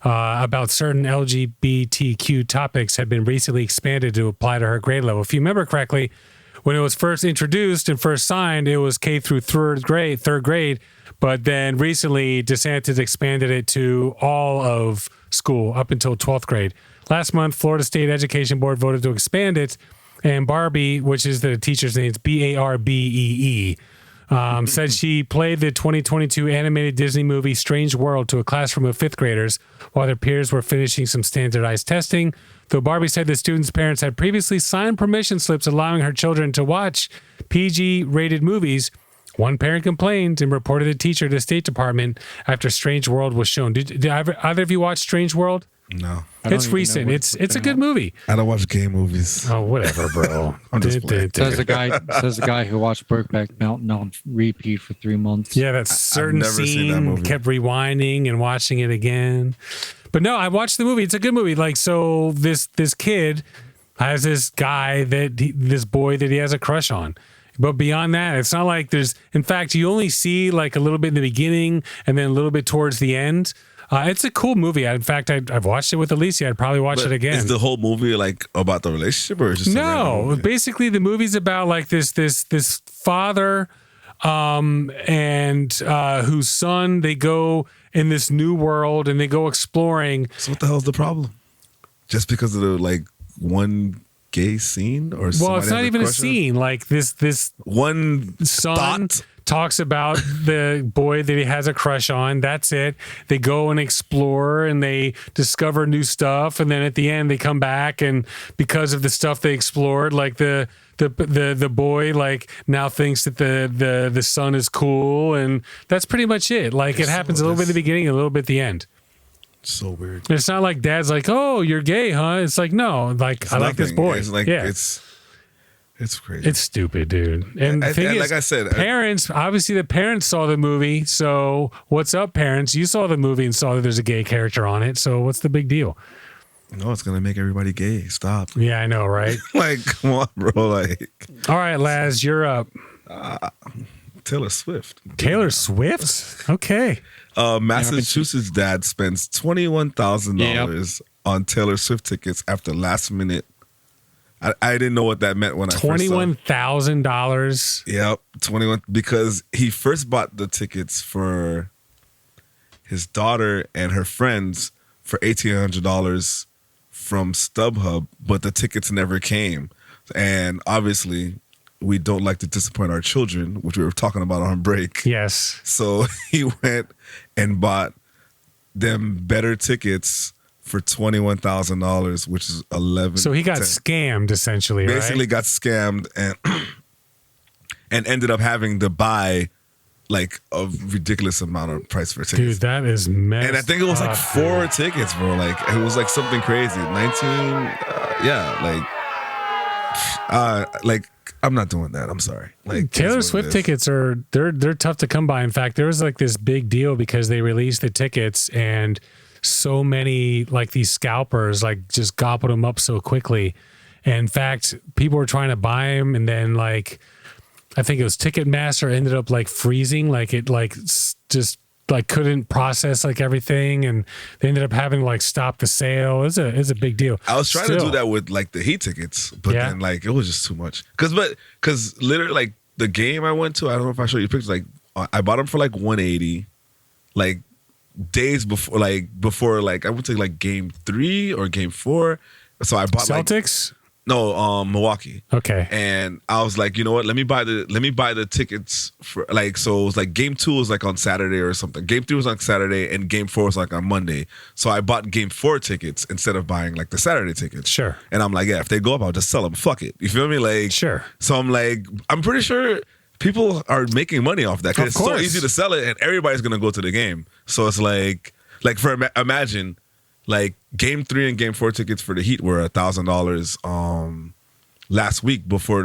about certain LGBTQ topics had been recently expanded to apply to her grade level. If you remember correctly, when it was first introduced and first signed, it was K through third grade. But then recently, DeSantis expanded it to all of school up until 12th grade. Last month, Florida State Education Board voted to expand it. And Barbie, which is the teacher's name, it's Barbee, said she played the 2022 animated Disney movie Strange World to a classroom of fifth graders while their peers were finishing some standardized testing. Though Barbie said the students' parents had previously signed permission slips allowing her children to watch PG-rated movies, one parent complained and reported the teacher to the State Department after Strange World was shown. Did either of you watch Strange World? No, It's recent. It's a good movie. I don't watch gay movies. Oh, whatever, bro. I'm just playing. Says the guy who watched Brokeback Mountain on repeat for 3 months. Yeah, that certain never seen that scene movie. kept rewinding and watching it again. But no, I watched the movie. It's a good movie. Like, so this kid has this guy this boy that he has a crush on. But beyond that, it's not like in fact, you only see like a little bit in the beginning and then a little bit towards the end. It's a cool movie. In fact, I've watched it with Alicia. I'd probably watch it again. Is the whole movie like about the relationship, or is it just a random movie? Basically the movie's about like this father and whose son, they go in this new world and they go exploring. So what the hell's the problem? Just because of the like one gay scene, or Well, it's not even a scene. Like this one son thought? talks about the boy that he has a crush on. That's it. They go and explore and they discover new stuff, and then at the end they come back, and because of the stuff they explored, like the boy like now thinks that the son is cool, and that's pretty much it. Like it happens a little bit at the beginning, a little bit at the end. So weird. It's not like dad's like, oh, you're gay, huh? It's like, no, like I like this boy. It's like it's crazy. It's stupid, dude. And the thing is, like I said, parents, obviously the parents saw the movie. So what's up, parents? You saw the movie and saw that there's a gay character on it. So what's the big deal? no, it's gonna make everybody gay. Stop. Yeah, I know, right? Like, come on, bro. Like, All right, Laz, you're up. Taylor Swift. Taylor Swift? Okay. Massachusetts dad spends $21,000 on Taylor Swift tickets after last minute. I didn't know what that meant when I first saw it. $21,000. Yep, 21, because he first bought the tickets for his daughter and her friends for $1,800 from StubHub, but the tickets never came. And obviously, we don't like to disappoint our children, which we were talking about on break. Yes. So he went and bought them better tickets for $21,000, which is 11. So he got scammed, essentially, basically right? got scammed and ended up having to buy like a ridiculous amount of price for tickets. Dude, that is messed And I think it was like up, 4 dude. tickets, bro. Like it was like something crazy. 19, like I'm not doing that. I'm sorry. Like Taylor that's what it Swift is. tickets they're tough to come by. In fact, there was like this big deal because they released the tickets and so many like these scalpers like just gobbled them up so quickly. And in fact, people were trying to buy them, and then like I think it was Ticketmaster ended up like freezing, like it like just like couldn't process like everything, and they ended up having to like stop the sale. It's a big deal. I was trying to do that with like the Heat tickets, but Yeah. then like it was just too much. Cause literally like the game I went to, I don't know if I showed you pictures. Like I bought them for like 180, like days before I went to like game 3 or game 4. So I bought Celtics? Milwaukee. Okay. And I was like, you know what? Let me buy the tickets for like, so it was like game 2 was like on Saturday or something. Game 3 was on Saturday and game 4 was like on Monday. So I bought game 4 tickets instead of buying like the Saturday tickets. Sure. And I'm like, yeah, if they go up, I'll just sell them. Fuck it. You feel me? Like, Sure. So I'm like, I'm pretty sure people are making money off that because Of it's so course. easy to sell it and everybody's going to go to the game. So it's like imagine like Game 3 and Game 4 tickets for the Heat were $1,000 last week before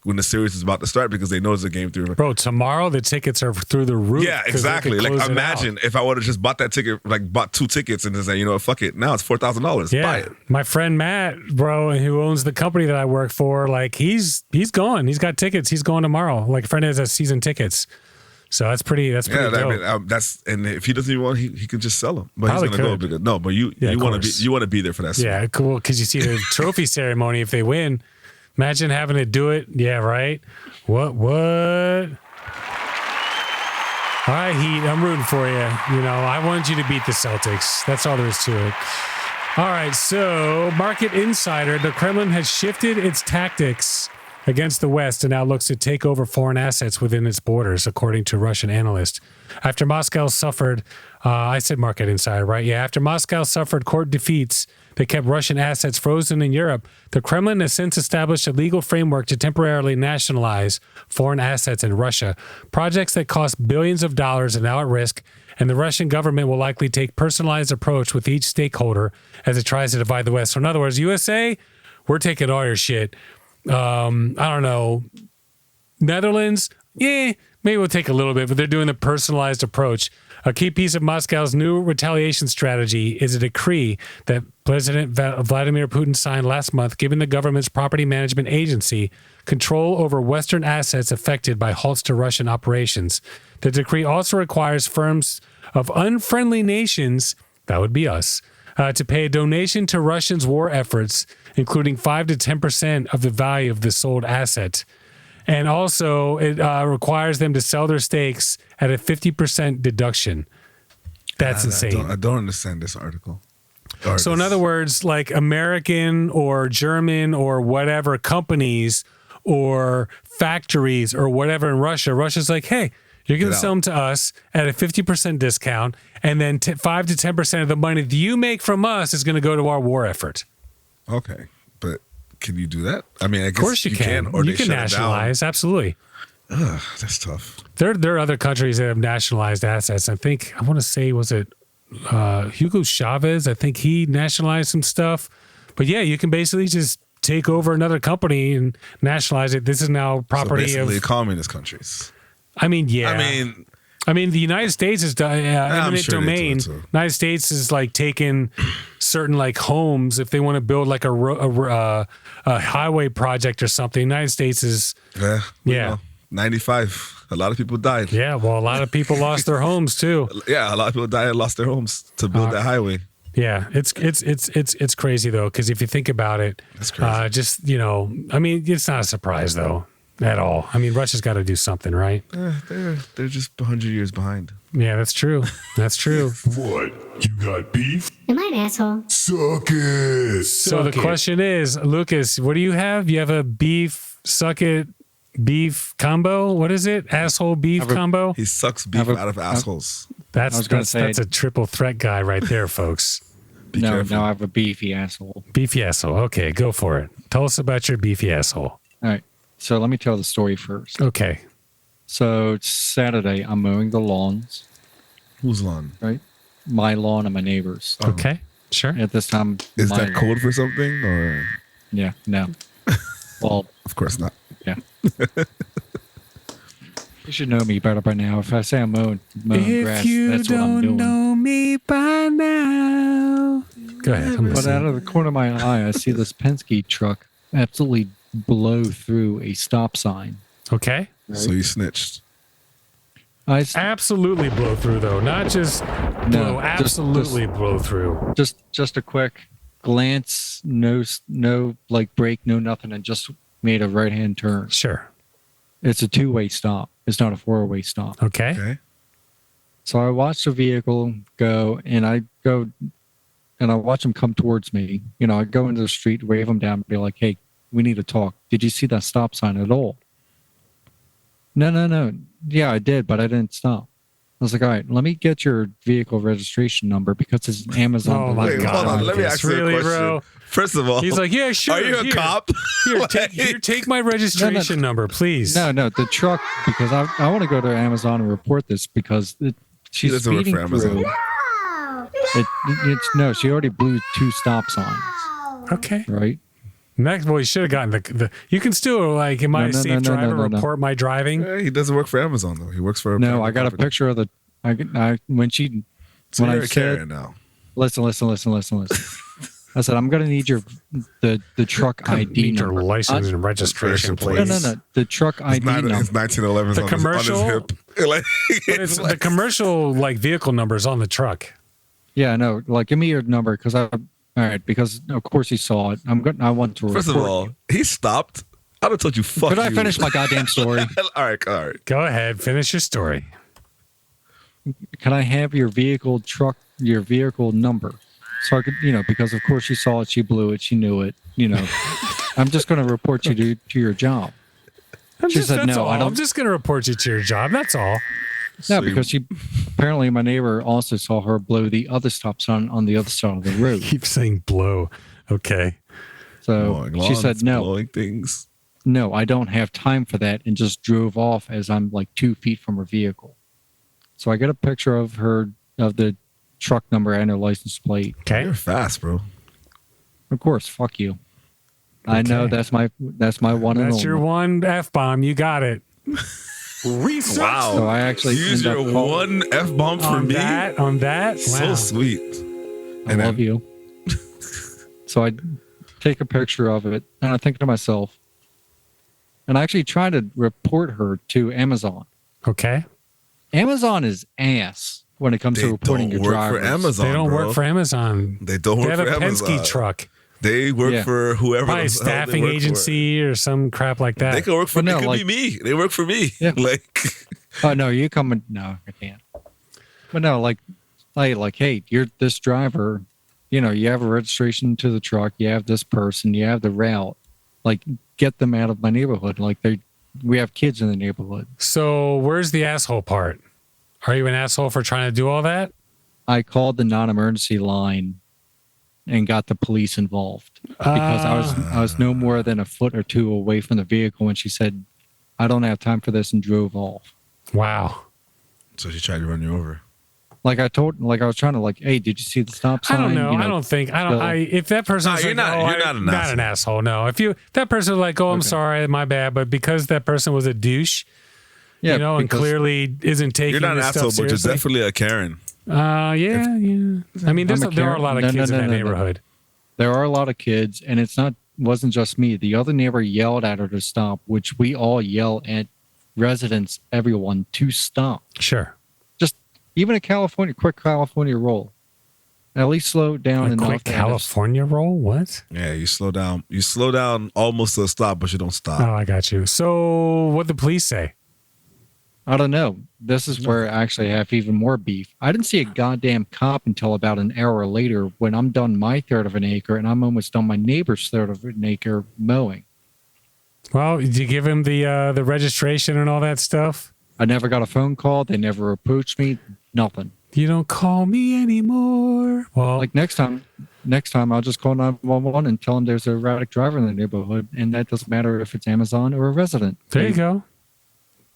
when the series is about to start because they know it's a Game 3. Bro, tomorrow the tickets are through the roof. Yeah, exactly. Like imagine if I would have just bought that ticket, like bought 2 tickets and just say, fuck it. Now it's $4,000. Yeah. Buy it. My friend Matt, bro, who owns the company that I work for, like he's going. He's got tickets. He's going tomorrow. Like a friend has season tickets. So that's pretty dope. And if he doesn't even want, he can just sell them. But Probably he's gonna go because but you want to be there for that. Yeah, cool. Because you see the trophy ceremony if they win. Imagine having to do it. Yeah, right. What? All right, Heat. I'm rooting for you. I wanted you to beat the Celtics. That's all there is to it. All right. So, Market Insider, the Kremlin has shifted its tactics against the West and now looks to take over foreign assets within its borders, according to Russian analysts. After Moscow suffered, I said Market Insider, right? Yeah. After Moscow suffered court defeats that kept Russian assets frozen in Europe, the Kremlin has since established a legal framework to temporarily nationalize foreign assets in Russia. Projects that cost billions of dollars are now at risk, and the Russian government will likely take personalized approach with each stakeholder as it tries to divide the West. So in other words, USA, we're taking all your shit. I don't know. Netherlands, maybe we'll take a little bit, but they're doing the personalized approach. A key piece of Moscow's new retaliation strategy is a decree that President Vladimir Putin signed last month, giving the government's property management agency control over Western assets affected by halts to Russian operations. The decree also requires firms of unfriendly nations, that would be us, to pay a donation to Russians' war efforts, including 5 to 10% of the value of the sold asset. And also, it requires them to sell their stakes at a 50% deduction. That's insane. I don't understand this article. So in other words, like American or German or whatever companies or factories or whatever in Russia, Russia's like, hey, you're going to sell them to us at a 50% discount, and then 5 to 10% of the money that you make from us is going to go to our war effort. Okay, but can you do that? I mean, I guess of course you can. Or you can nationalize, absolutely. Ugh, that's tough. There are other countries that have nationalized assets. I want to say, was it Hugo Chavez? I think he nationalized some stuff. But yeah, you can basically just take over another company and nationalize it. This is now property of communist countries. I mean, yeah. I mean, the United States is eminent domain. United States is like taking certain like homes if they want to build like a highway project or something. United States is 95. A lot of people died. Yeah, well, a lot of people lost their homes too. Yeah, a lot of people died and lost their homes to build that highway. Yeah, it's crazy though, because if you think about it, that's crazy. It's not a surprise though. At all. I mean, Russia's got to do something, right? They're just 100 years behind. Yeah, that's true. That's true. What? You got beef? Am I an asshole? Suck it. So the question is, Lucas, what do you have? You have a beef, suck it, beef combo? What is it? Asshole beef combo? He sucks beef out of assholes. That's a triple threat guy right there, folks. No, I have a beefy asshole. Beefy asshole. Okay, go for it. Tell us about your beefy asshole. All right. So let me tell the story first. Okay. So it's Saturday. I'm mowing the lawns. Whose lawn? Right? My lawn and my neighbor's. Oh. Okay. Sure. At this time. Is that code for something or? Yeah. No. Well. Of course not. Yeah. You should know me better by now. If I say I'm mowing grass, that's what I'm doing. If you don't know me by now. Go ahead. But out of the corner of my eye, I see this Penske truck absolutely blow through a stop sign. Okay. Right? So you snitched. Absolutely blow through though, not just blow. Absolutely blow through. Just a quick glance, no like brake, no nothing, and just made a right hand turn. Sure. It's a 2-way stop. It's not a 4-way stop. Okay. So I watch the vehicle go, and I watch him come towards me. I go into the street, wave him down, and be like, "Hey, we need to talk. Did you see that stop sign at all?" No. Yeah, I did, but I didn't stop. I was like, all right, let me get your vehicle registration number because it's an Amazon. Oh my God. Hold on. Let me ask you a question. Bro? First of all, he's like, yeah, sure. Are you a cop? Here, take my registration number, please. No, the truck, because I want to go to Amazon and report this because she's speeding through. It's no, she already blew 2 stop signs, Okay. right? Next, boy, should have gotten the. You can still like, am I a safe driver? Report my driving. He doesn't work for Amazon though. He works for. No, I got a picture of the. When So I you're a said, Karen now. listen. I said, I'm gonna need the truck ID Need your number. license and registration, please. No. The truck ID number. His 1911s The on commercial? his hip. Like, But it's the commercial like vehicle numbers on the truck. Yeah, no. Like, give me your number because because of course he saw it. I want to. First of report all, you. he stopped. I'd have told you, fuck Could you. I finish my goddamn story? all right. Go ahead, finish your story. Can I have your vehicle number? So I could, because of course she saw it, she blew it, she knew it, I'm just going to report you to your job. She said, that's no, all. I don't. I'm just going to report you to your job. That's all. No, because apparently my neighbor also saw her blow the other stop sign on the other side of the road. Keep saying blow. Okay. So Mowing she lawns, said, no, blowing things. no, I don't have time for that, and just drove off as I'm like 2 feet from her vehicle. So I get a picture of the truck number and her license plate. Okay. You're fast, bro. Of course, fuck you. I know Okay. that's my one and That's only. your one F-bomb. You got it. Research. Wow. So I actually use end your up calling- one F-bomb for On me. that. So Wow. sweet. I love you. So I take a picture of it and I think to myself, and I actually try to report her to Amazon. Okay. Amazon is ass when it comes They to reporting don't your work drivers. for Amazon. They don't bro. work for Amazon. They don't They work have for a Penske Amazon. truck. They work Yeah. for whoever. Probably a the hell they staffing work for. agency or some crap like that. They can work for. Well, no, it could like- be me. They work for me. Yeah. Like, Oh no, you come in. No, I can't. But no, like, hey, you're this driver. You have a registration to the truck. You have this person. You have the route. Like, get them out of my neighborhood. Like, we have kids in the neighborhood. So where's the asshole part? Are you an asshole for trying to do all that? I called the non-emergency line and got the police involved because I was no more than a foot or two away from the vehicle when she said, "I don't have time for this," and drove off. Wow. so she tried to run you over. Like I was trying to hey, did you see the stop sign? I don't know. If that person was you're like, not- oh, you're not an an asshole. No. If that person was like, oh, I'm sorry, my bad. But because that person was a douche, Yeah, and because- clearly isn't taking You're not an this asshole, stuff but you're seriously. definitely a Karen. Yeah. I mean, I'm a there are a lot of Karen. kids in that No. neighborhood. There are a lot of kids, and wasn't just me. The other neighbor yelled at her to stop, which we all yell at residents, everyone, to stop. Sure. Just even a quick California roll. At least slow down A enough. quick that California roll? What? Yeah, you slow down. You slow down almost to a stop, but you don't stop. Oh, I got you. So what the police say? I don't know. This is where I actually have even more beef. I didn't see a goddamn cop until about an hour later when I'm done my third of an acre and I'm almost done my neighbor's third of an acre mowing. Well, did you give him the registration and all that stuff? I never got a phone call. They never approached me. Nothing. You don't call me anymore. Well, Like next time I'll just call 911 and tell them there's a erratic driver in the neighborhood, and that doesn't matter if it's Amazon or a resident. there you go.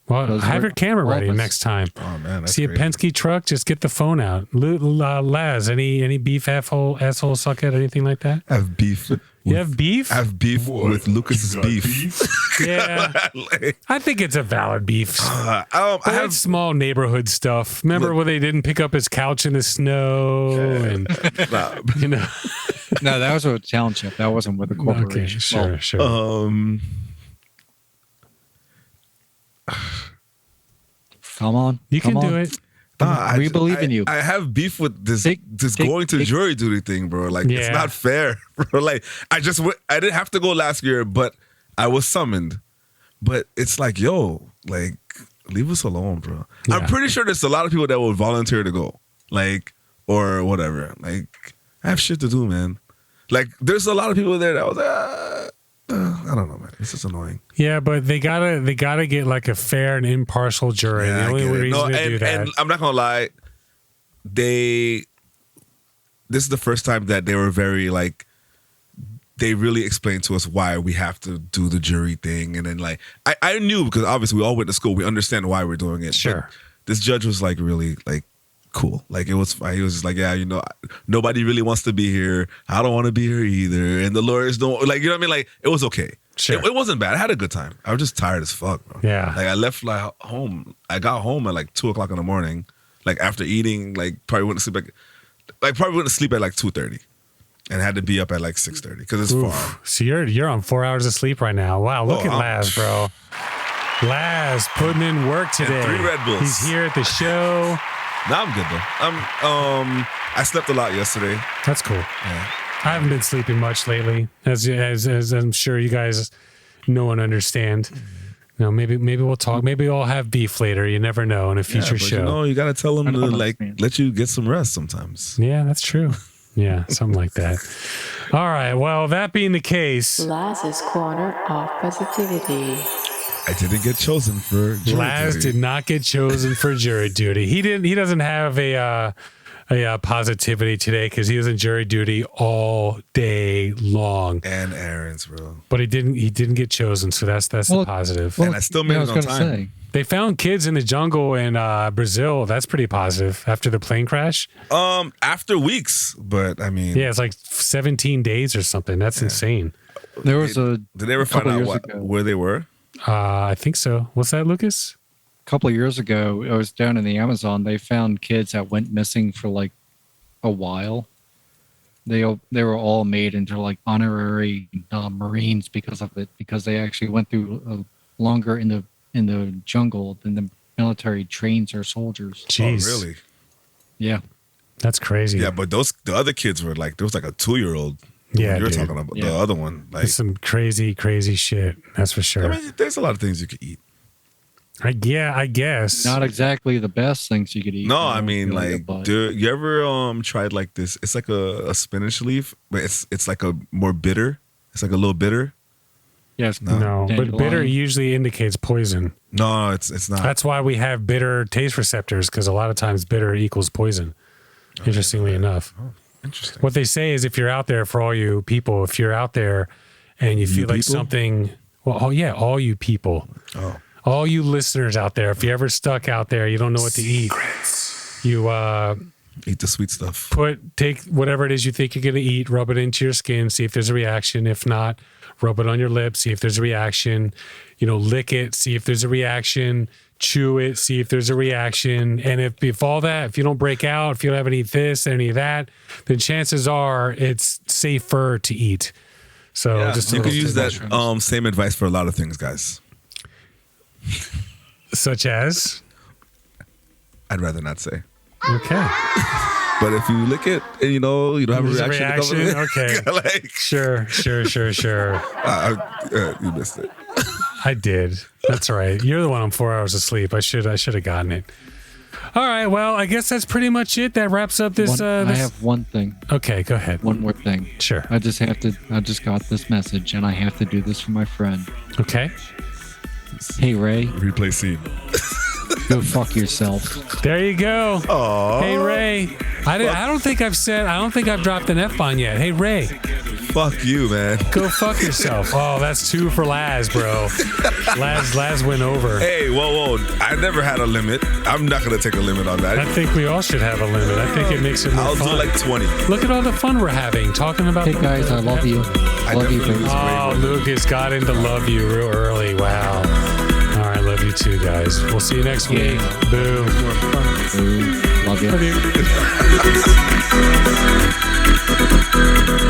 Well, Those have are your camera all of ready us. next time. Oh man, that's See a crazy. Penske truck, just get the phone out. Laz, any beef asshole suckhead, anything like that? I have beef. You have beef? I have beef with Lucas's beef. Yeah, Like, I think it's a valid beef. I But have it's small neighborhood stuff. Remember Look. when they didn't pick up his couch in the snow? And, nah, No, that was with a township. That wasn't with a corporation. okay, sure, Well, sure. come on. You can come do on. it. We believe in you. I have beef with this Take- going to take- jury duty thing, bro. Like it's Yeah. not fair, bro. Like I didn't have to go last year, but I was summoned. But it's like, yo, like leave us alone, bro. Yeah. I'm pretty sure there's a lot of people that would volunteer to go, like or whatever. Like I have shit to do, man. Like there's a lot of people there that was I don't know, man. It's just annoying. Yeah, but they gotta get like a fair and impartial jury. Yeah, the I only get it. reason to do that. And I'm not gonna lie, this is the first time that they were very like they really explained to us why we have to do the jury thing. And then like I knew because obviously we all went to school, we understand why we're doing it. Sure. But this judge was like really like cool. Like it was fine. He was just like, yeah, nobody really wants to be here. I don't want to be here either. And the lawyers don't like, you know what I mean? Like it was okay. Sure. It wasn't bad. I had a good time. I was just tired as fuck, bro. Yeah. Like I left like home. I got home at like 2:00 in the morning. Like after eating, like probably went to sleep at like 2:30. And had to be up at like 6:30 because it's far. So you're on 4 hours of sleep right now. Wow, look at Laz, bro. Laz putting in work today. And 3 Red Bulls. He's here at the show. No, I'm good though. I slept a lot yesterday. That's cool. Yeah. I haven't been sleeping much lately, as I'm sure you guys know and understand. Maybe we'll talk. Maybe I'll have beef later. You never know in a future show. You gotta tell them to let you get some rest sometimes. Yeah, that's true. Yeah, something like that. All right. Well, that being the case, Laz's corner of positivity. I didn't get chosen for jury Laz duty. did not get chosen for jury duty. He doesn't have a positivity today because he was in jury duty all day long. And errands, bro. But he didn't get chosen, so that's the positive. And I still made it on time. They found kids in the jungle in Brazil. That's pretty positive after the plane crash. After weeks, but I mean, Yeah, it's like 17 days or something. That's insane. There was did they ever find out where they were? I think so. What's that, Lucas? a couple of years ago. I was down in the Amazon. They found kids that went missing for like a while. They were all made into like honorary Marines because of it, because they actually went through longer in the jungle than the military trains their soldiers. Jeez. Oh, really? Yeah. That's crazy. Yeah, but the other kids were like, there was like a 2-year-old. Yeah, you're dude. talking about the other one. Like, It's some crazy shit. That's for sure. I mean, there's a lot of things you could eat. I guess. Not exactly the best things you could eat. No, I mean, like, dude, you ever tried like this? It's like a spinach leaf, but it's like a more bitter. It's like a little bitter. Yes. No, but bitter usually indicates poison. No, it's not. That's why we have bitter taste receptors, because a lot of times bitter equals poison. Interestingly enough. Oh, interesting. What they say is, if you're out there, for all you people, if you're out there and you feel like people? something, well, all you people, all you listeners out there, if you're ever stuck out there, you don't know what to eat, you Eat the sweet stuff. take whatever it is you think you're going to eat, rub it into your skin, see if there's a reaction. If not, rub it on your lips, see if there's a reaction. Lick it, see if there's a reaction. Chew it, see if there's a reaction. And if you don't break out, if you don't have any of this, any of that, then chances are it's safer to eat. So just you could use that same advice for a lot of things, guys. Such as? I'd rather not say. Okay. But if you lick it and you don't have There's a reaction, okay. like, Sure. you missed it. I did. That's all right. You're the one on 4 hours of sleep. I should have gotten it. All right. Well, I guess that's pretty much it. That wraps up this. I have one thing. Okay, go ahead. One more thing. Sure. I just got this message and I have to do this for my friend. Okay. Hey, Ray. Replay scene. Go fuck yourself. There you go. Aww. Hey, Ray. I don't think I've dropped an F-bomb yet. Hey, Ray. Fuck you, man. Go fuck yourself. Oh, that's 2 for Laz, bro. Laz went over. Hey, whoa. I never had a limit. I'm not going to take a limit on that. I think we all should have a limit. I think it makes it more fun. I'll do like 20. Look at all the fun we're having, talking about Hey, guys, I love you. I love you, baby. Oh, Lucas got into love you real early. Wow. All right, love you too, guys. We'll see you next week. Boo. Love you. Love you.